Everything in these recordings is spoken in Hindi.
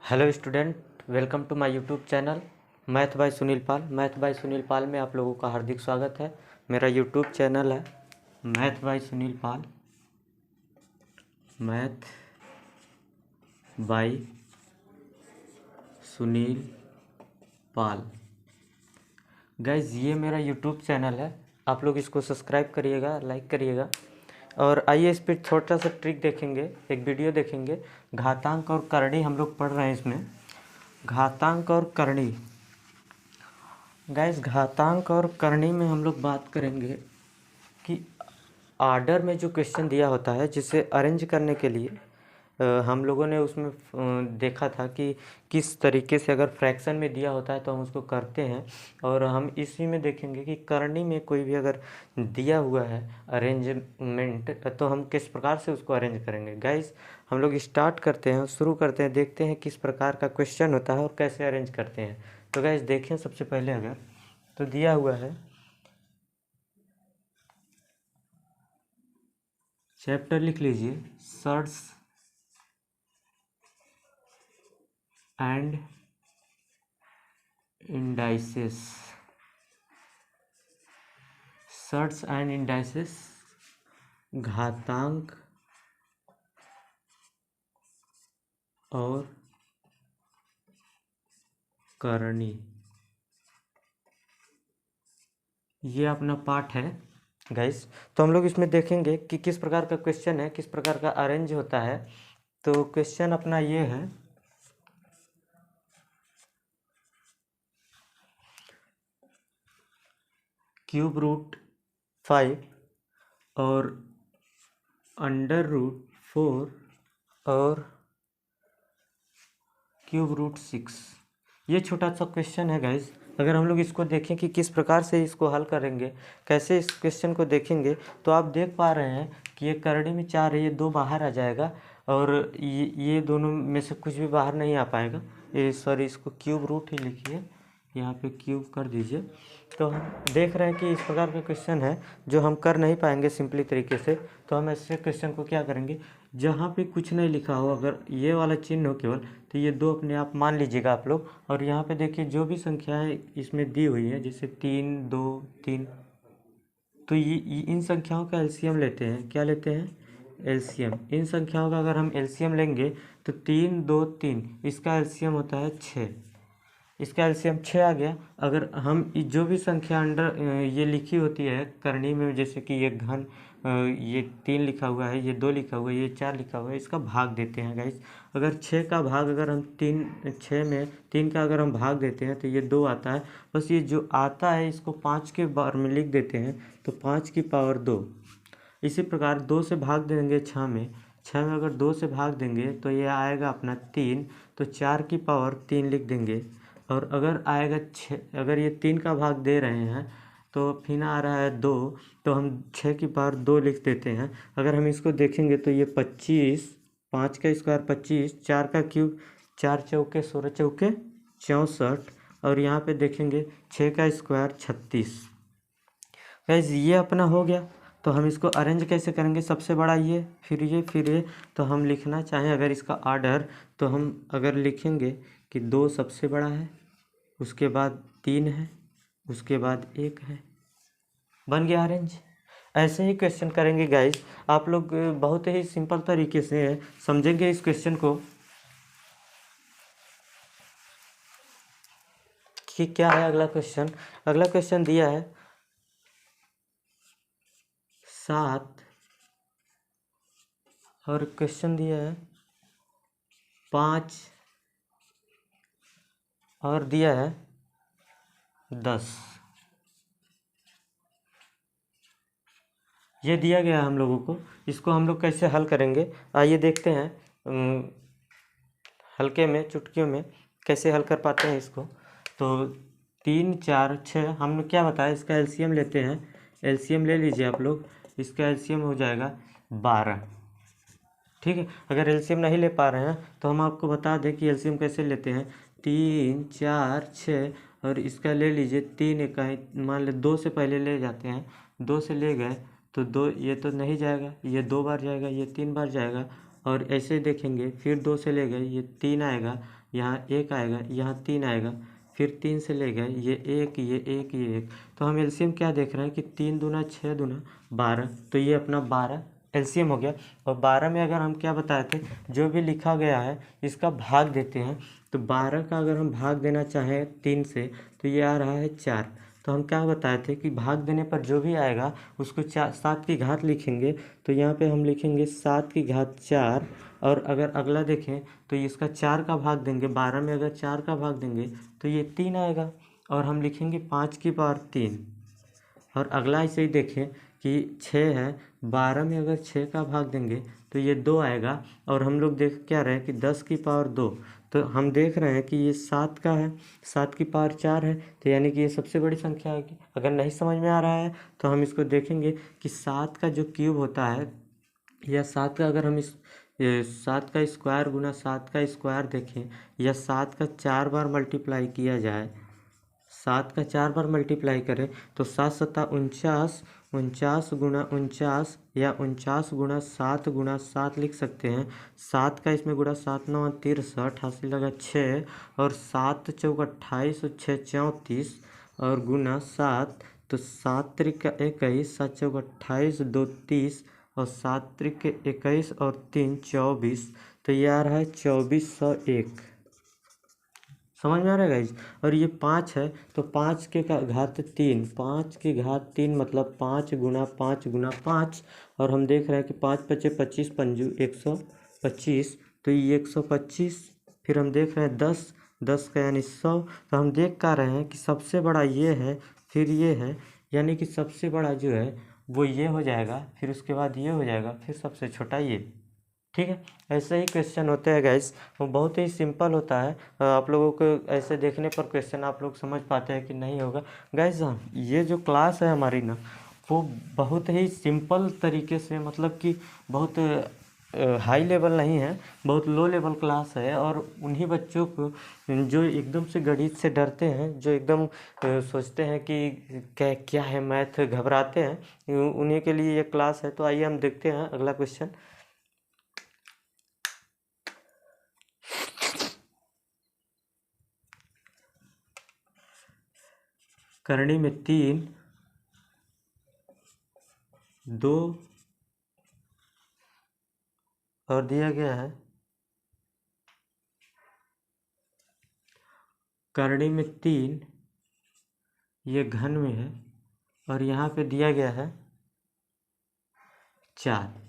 Hello student, welcome to my YouTube channel math by Sunil Pal में आप लोगों का हार्दिक स्वागत है। मेरा यूट्यूब चैनल है math by Sunil Pal. Guys, ये मेरा यूट्यूब चैनल है, आप लोग इसको सब्सक्राइब करिएगा, लाइक करिएगा। और आइए इस पर छोटा सा ट्रिक देखेंगे, एक वीडियो देखेंगे। घातांक और करणी हम लोग पढ़ रहे हैं इसमें। घातांक और करणी, गाइस घातांक और करणी में हम लोग बात करेंगे कि आर्डर में जो क्वेश्चन दिया होता है, जिसे अरेंज करने के लिए हम लोगों ने उसमें देखा था कि किस तरीके से अगर फ्रैक्शन में दिया होता है तो हम उसको करते हैं। और हम इसी में देखेंगे कि करनी में कोई भी अगर दिया हुआ है अरेंजमेंट, तो हम किस प्रकार से उसको अरेंज करेंगे। गाइस, हम लोग स्टार्ट करते हैं, शुरू करते हैं, देखते हैं किस प्रकार का क्वेश्चन होता है और कैसे अरेंज करते हैं। तो गाइस देखें, सबसे पहले अगर तो दिया हुआ है, चैप्टर लिख लीजिए, shirts and indices. Shirts and indices, घातांक और करणी, ये अपना पार्ट है गाइस। तो हम लोग इसमें देखेंगे कि किस प्रकार का क्वेश्चन है, किस प्रकार का अरेंज होता है। तो क्वेश्चन अपना ये है, क्यूब रूट 5 और अंडर रूट 4 और क्यूब रूट 6। ये छोटा सा क्वेश्चन है गाइस। अगर हम लोग इसको देखें कि किस प्रकार से इसको हल करेंगे, कैसे इस क्वेश्चन को देखेंगे, तो आप देख पा रहे हैं कि ये करणी में 4 है, ये 2 बाहर आ जाएगा और ये दोनों में से कुछ भी बाहर नहीं आ पाएगा। ये सॉरी, इसको क्यूब रूट ही लिखिए, यहाँ पे क्यूब कर दीजिए। तो हम देख रहे हैं कि इस प्रकार का क्वेश्चन है जो हम कर नहीं पाएंगे सिंपली तरीके से। तो हम ऐसे क्वेश्चन को क्या करेंगे, जहाँ पे कुछ नहीं लिखा हो, अगर ये वाला चिन्ह हो केवल, तो ये 2 अपने आप मान लीजिएगा आप लोग। और यहाँ पे देखिए जो भी संख्याएं इसमें दी हुई है, जैसे 3, 2, 3, तो ये इन संख्याओं का एलसीएम लेते हैं। क्या लेते हैं? एलसीएम। इन संख्याओं का अगर हम एलसीएम लेंगे तो 3, 2, 3, इसका एलसीएम होता है 6। इसका एलसीएम 6 आ गया। अगर हम जो भी संख्या अंडर ये लिखी होती है करनी में, जैसे कि ये घन, ये 3 लिखा हुआ है, ये 2 लिखा हुआ है, ये 4 लिखा हुआ है, इसका भाग देते हैं गाइस। अगर 6 का भाग, अगर हम 3 का अगर हम भाग देते हैं तो ये 2 आता है। बस ये जो आता है इसको 5 के बार में लिख देते हैं, तो 5 की पावर 2। इसी प्रकार 2 से भाग देंगे 6 में, 6 में अगर 2 से भाग देंगे तो ये आएगा अपना 3, तो 4 की पावर 3 लिख देंगे। और अगर आएगा 6, अगर ये 3 का भाग दे रहे हैं तो फिर आ रहा है 2, तो हम 6 की पावर 2 लिख देते हैं। अगर हम इसको देखेंगे तो ये 25, 5 का स्क्वायर 25, 4 का क्यूब 4 चौके 16 चौके 64, और यहाँ पे देखेंगे 6 का स्क्वायर 36। गाइस ये अपना हो गया। तो हम इसको अरेंज कैसे करेंगे, सबसे बड़ा ये, फिर ये, फिर ये। तो हम लिखना चाहें अगर इसका आर्डर, तो हम अगर लिखेंगे कि 2 सबसे बड़ा है, उसके बाद 3 है, उसके बाद 1 है, बन गया अरेंज। ऐसे ही क्वेश्चन करेंगे गाइस। आप लोग बहुत ही सिंपल तरीके से समझेंगे इस क्वेश्चन को कि क्या है अगला क्वेश्चन। अगला क्वेश्चन दिया है 7 और क्वेश्चन दिया है 5 और दिया है 10। ये दिया गया है हम लोगों को। इसको हम लोग कैसे हल करेंगे, आइए देखते हैं हल्के में, चुटकियों में कैसे हल कर पाते हैं इसको। तो 3, 4, 6, हमने क्या बताया, इसका एलसीएम लेते हैं। एलसीएम ले लीजिए आप लोग, इसका एलसीएम हो जाएगा 12। ठीक है। अगर एलसीएम नहीं ले पा रहे हैं तो हम आपको बता दें कि एलसीएम कैसे लेते हैं। 3, 4, 6 और इसका ले लीजिए 3 इकाई, मान ले 2 से पहले ले जाते हैं, 2 से ले गए तो 2, ये तो नहीं जाएगा, ये 2 बार जाएगा, ये 3 बार जाएगा। और ऐसे देखेंगे फिर 2 से ले गए, ये 3 आएगा, यहाँ 1 आएगा, यहाँ 3 आएगा, फिर 3 से ले गए ये 1 ये 1 ये 1। तो हम एलसीएम क्या देख रहे हैं कि 3 दूना 6 दूना 12, तो ये अपना 12 एलसीएम हो गया। और 12 में अगर हम क्या बताए थे, जो भी लिखा गया है इसका भाग देते हैं। तो 12 का अगर हम भाग देना चाहें 3 से तो ये आ रहा है 4। तो हम क्या बताए थे कि भाग देने पर जो भी आएगा उसको 7 की घात लिखेंगे। तो यहाँ पे हम लिखेंगे 7 की घात 4। और अगर अगला देखें तो इसका 4 का भाग देंगे, 12 में अगर 4 का भाग देंगे तो ये 3 आएगा, और हम लिखेंगे 5 की पावर 3। और अगला ऐसे ही देखें कि 6 है, 12 में अगर 6 का भाग देंगे तो ये 2 आएगा, और हम लोग देख क्या रहे हैं कि 10 की पावर 2। तो हम देख रहे हैं कि ये 7 का है, 7 की पावर 4 है, तो यानी कि ये सबसे बड़ी संख्या होगी। अगर नहीं समझ में आ रहा है तो हम इसको देखेंगे कि 7 का जो क्यूब होता है, या 7 का अगर हम 7 का स्क्वायर गुना 7 का स्क्वायर देखें, या 7 का 4 बार मल्टीप्लाई किया जाए, 7 का 4 बार मल्टीप्लाई करें तो 7 सत्ता 49, 49 गुना 49 या 49 गुना 7 गुना 7 लिख सकते हैं। 7 का इसमें गुणा 7 9 63, हासिल लगा 6, और 7 चौक 28 और 6 34, और गुना 7, तो 7 त्रिक 21, 7 चौक 28 2 30, और 7 त्रिक 21 और 3 24। तो ये आ रहा है 2401। समझ में आ रहा है गाइज। और ये 5 है तो 5 के का घात 3, 5 की घात 3 मतलब 5 गुना 5 गुना 5। और हम देख रहे हैं कि 5 पचे 25 पंजू 125, तो ये 125। फिर हम देख रहे हैं 10, 10 का यानी 100। तो हम देख पा रहे हैं कि सबसे बड़ा ये है, फिर ये है, यानी कि सबसे बड़ा जो है वो ये हो जाएगा, फिर उसके बाद ये हो जाएगा, फिर सबसे छोटा ये। ठीक है, ऐसे ही क्वेश्चन होते हैं गाइस, वो बहुत ही सिंपल होता है। आप लोगों को ऐसे देखने पर क्वेश्चन आप लोग समझ पाते हैं कि नहीं होगा गाइस। ये जो क्लास है हमारी ना, वो बहुत ही सिंपल तरीके से, मतलब कि बहुत हाई लेवल नहीं है, बहुत लो लेवल क्लास है। और उन्हीं बच्चों को जो एकदम से गणित से डरते हैं, जो एकदम सोचते हैं कि क्या क्या है मैथ, घबराते हैं, उन्हीं के लिए ये क्लास है। तो आइए हम देखते हैं अगला क्वेश्चन। करनी में 3, 2 और दिया गया है करनी में 3, ये घन में है, और यहाँ पे दिया गया है 4।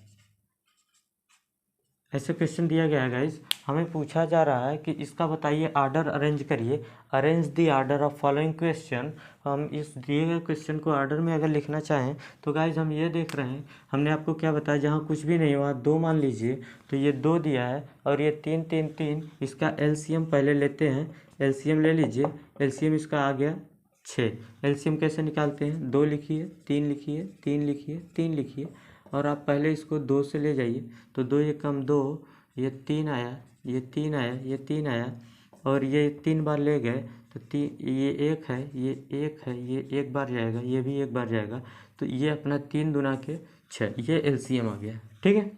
ऐसे क्वेश्चन दिया गया है गाइज। हमें पूछा जा रहा है कि इसका बताइए, आर्डर अरेंज करिए, arrange the order of following question. हम इस दिए गए क्वेश्चन को आर्डर में अगर लिखना चाहें तो गाइज हम ये देख रहे हैं, हमने आपको क्या बताया, जहाँ कुछ भी नहीं वहाँ 2 मान लीजिए। तो ये 2 दिया है, और ये 3 3 3, इसका एलसीएम पहले लेते हैं। एलसीएम ले लीजिए, एलसीएम इसका आ गया 6। एलसीएम कैसे निकालते हैं, 2 लिखिए, 3 लिखिए, 3 लिखिए, 3 लिखिए, और आप पहले इसको 2 से ले जाइए। तो 2 एक कम 2, ये 3 आया, ये 3 आया, ये 3 आया, और ये 3 बार ले गए तो ये 1 है, ये 1 है, ये 1 बार जाएगा, ये भी 1 बार जाएगा। तो ये अपना 3 दूना के 6, ये एलसीएम आ गया। ठीक है,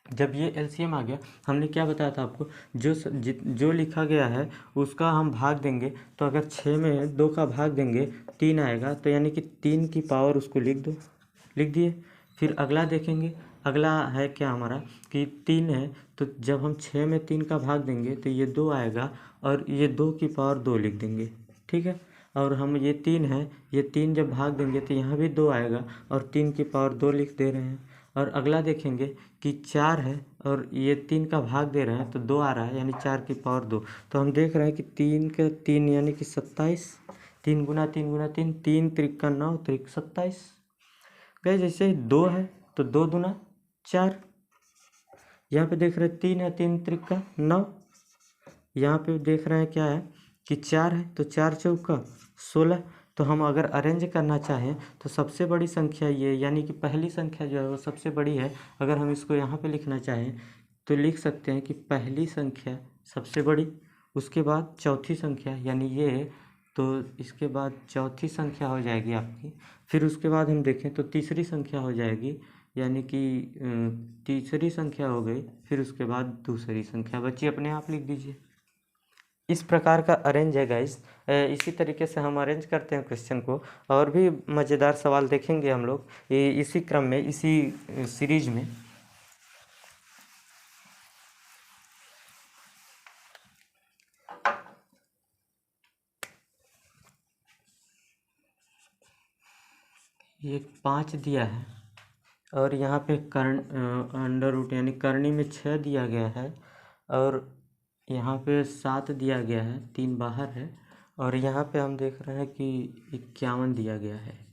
जब ये एलसीएम आ गया, हमने क्या बताया था आपको, जो लिखा गया है उसका हम भाग देंगे। तो अगर 6 में 2 का भाग देंगे 3 आएगा, तो यानी कि 3 की पावर उसको लिख दो, लिख दिए। फिर अगला देखेंगे, अगला है क्या हमारा कि 3 है, तो जब हम 6 में 3 का भाग देंगे तो ये 2 आएगा, और ये 2 की पावर 2 लिख देंगे। ठीक है, और हम ये 3 है, ये 3 जब भाग देंगे तो यहाँ भी 2 आएगा, और 3 की पावर 2 लिख दे रहे हैं। और अगला देखेंगे कि 4 है, और ये 3 का भाग दे रहे हैं तो 2 आ रहा है, यानी 4 की पावर 2। तो हम देख रहे हैं कि 3 का 3 यानी कि 27, 3 गुना 3 गुना 3, 3 त्रिक 9 त्रिक 27। गए जैसे 2 है तो 2 दूना 4, यहाँ पे देख रहे हैं 3 है, 3 त्रिक 9, यहाँ पे देख रहे हैं क्या है कि 4 है, तो 4 चौका 16। तो हम अगर अरेंज करना चाहें तो सबसे बड़ी संख्या ये, यानी कि पहली संख्या जो है वो सबसे बड़ी है। अगर हम इसको यहाँ पे लिखना चाहें तो लिख सकते हैं कि पहली संख्या सबसे बड़ी, उसके बाद चौथी संख्या यानी ये, तो इसके बाद चौथी संख्या हो जाएगी आपकी। फिर उसके बाद हम देखें तो तीसरी संख्या हो जाएगी, यानी कि तीसरी संख्या हो गई। फिर उसके बाद दूसरी संख्या बची, अपने आप लिख दीजिए। इस प्रकार का अरेंज है गाइस। इसी तरीके से हम अरेंज करते हैं क्वेश्चन को, और भी मज़ेदार सवाल देखेंगे हम लोग इसी क्रम में, इसी सीरीज में। ये 5 दिया है, और यहाँ पे कर्ण अंडर रूट यानी करनी में 6 दिया गया है, और यहाँ पे 7 दिया गया है, 3 बाहर है, और यहाँ पे हम देख रहे हैं कि 51 दिया गया है।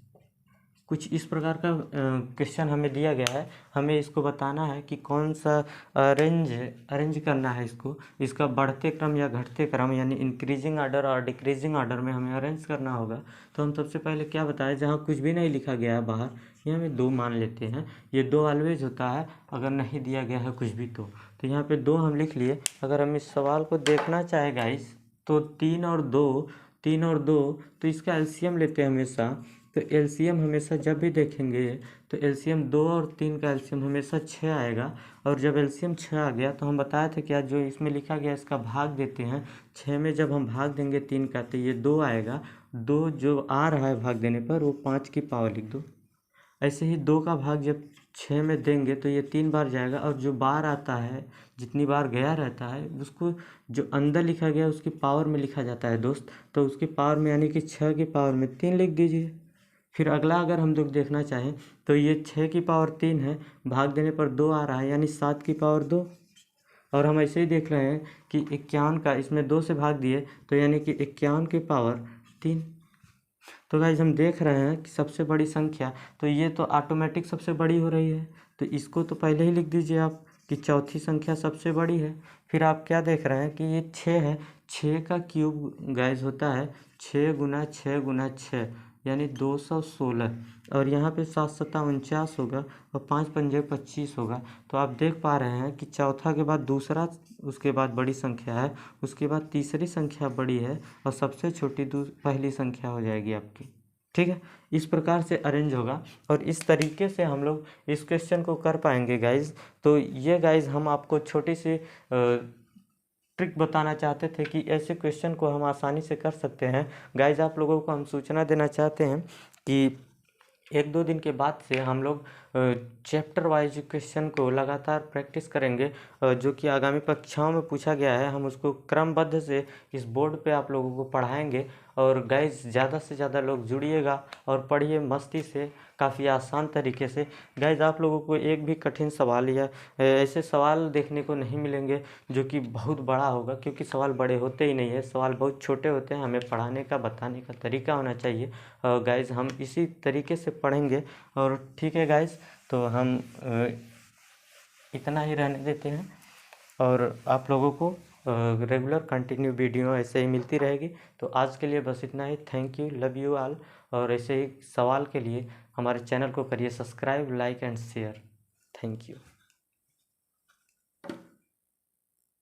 कुछ इस प्रकार का क्वेश्चन हमें दिया गया है। हमें इसको बताना है कि कौन सा अरेंज करना है इसको, इसका बढ़ते क्रम या घटते क्रम यानी इंक्रीजिंग ऑर्डर और डिक्रीजिंग ऑर्डर में हमें अरेंज करना होगा। तो हम सबसे पहले क्या बताएं, जहाँ कुछ भी नहीं लिखा गया है बाहर, ये हमें 2 मान लेते हैं। ये 2 ऑलवेज होता है अगर नहीं दिया गया है कुछ भी तो यहाँ पे 2 हम लिख लिए। अगर हम इस सवाल को देखना चाहे गाइस, तो 3 और 2 तो इसका एलसीएम लेते हैं हमेशा। तो एलसीएम हमेशा जब भी देखेंगे तो एलसीएम 2 और 3 का एलसीएम हमेशा 6 आएगा। और जब एलसीएम 6 आ गया तो हम बताए थे क्या, जो इसमें लिखा गया इसका भाग देते हैं 6 में, जब हम भाग देंगे 3 का तो ये 2 आएगा। 2 जो आ रहा है भाग देने पर वो 5 की पावर लिख दो। ऐसे ही 2 का भाग जब 6 में देंगे तो ये 3 बार जाएगा, और जो बार आता है जितनी बार गया रहता है उसको जो अंदर लिखा गया उसकी पावर में लिखा जाता है दोस्त। तो उसकी पावर में यानी कि 6 की पावर में 3 लिख दीजिए। फिर अगला अगर हम लोग देखना चाहें तो ये 6 की पावर 3 है, भाग देने पर 2 आ रहा है यानी 7 की पावर 2। और हम ऐसे ही देख रहे हैं कि 51 का इसमें 2 से भाग दिए तो यानी कि 51 की पावर 3। तो गाइज हम देख रहे हैं कि सबसे बड़ी संख्या, तो ये तो ऑटोमेटिक सबसे बड़ी हो रही है, तो इसको तो पहले ही लिख दीजिए आप कि चौथी संख्या सबसे बड़ी है। फिर आप क्या देख रहे हैं कि ये 6 है, 6 का क्यूब गाइज होता है 6 गुना 6 गुना 6 यानी 216, और यहाँ पे 7 सत्ता 49 होगा, और 5 पंजे 25 होगा। तो आप देख पा रहे हैं कि चौथा के बाद दूसरा, उसके बाद बड़ी संख्या है, उसके बाद तीसरी संख्या बड़ी है, और सबसे छोटी पहली संख्या हो जाएगी आपकी। ठीक है, इस प्रकार से अरेंज होगा, और इस तरीके से हम लोग इस क्वेश्चन को कर पाएंगे गाइज। तो ये गाइज हम आपको छोटी सी ट्रिक बताना चाहते थे कि ऐसे क्वेश्चन को हम आसानी से कर सकते हैं। गाइज आप लोगों को हम सूचना देना चाहते हैं कि 1-2 दिन के बाद से हम लोग चैप्टर वाइज क्वेश्चन को लगातार प्रैक्टिस करेंगे, जो कि आगामी कक्षाओं में पूछा गया है हम उसको क्रमबद्ध से इस बोर्ड पे आप लोगों को पढ़ाएंगे। और गाइज ज़्यादा से ज़्यादा लोग जुड़िएगा और पढ़िए मस्ती से, काफ़ी आसान तरीके से। गाइज आप लोगों को एक भी कठिन सवाल या ऐसे सवाल देखने को नहीं मिलेंगे जो कि बहुत बड़ा होगा, क्योंकि सवाल बड़े होते ही नहीं है, सवाल बहुत छोटे होते हैं। हमें पढ़ाने का बताने का तरीका होना चाहिए। गाइज हम इसी तरीके से पढ़ेंगे। और ठीक है गाइज, तो हम इतना ही रहने देते हैं, और आप लोगों को रेगुलर कंटिन्यू वीडियो ऐसे ही मिलती रहेगी। तो आज के लिए बस इतना ही। Thank you, love you all. और ऐसे ही सवाल के लिए हमारे चैनल को करिए subscribe, like and share. Thank you.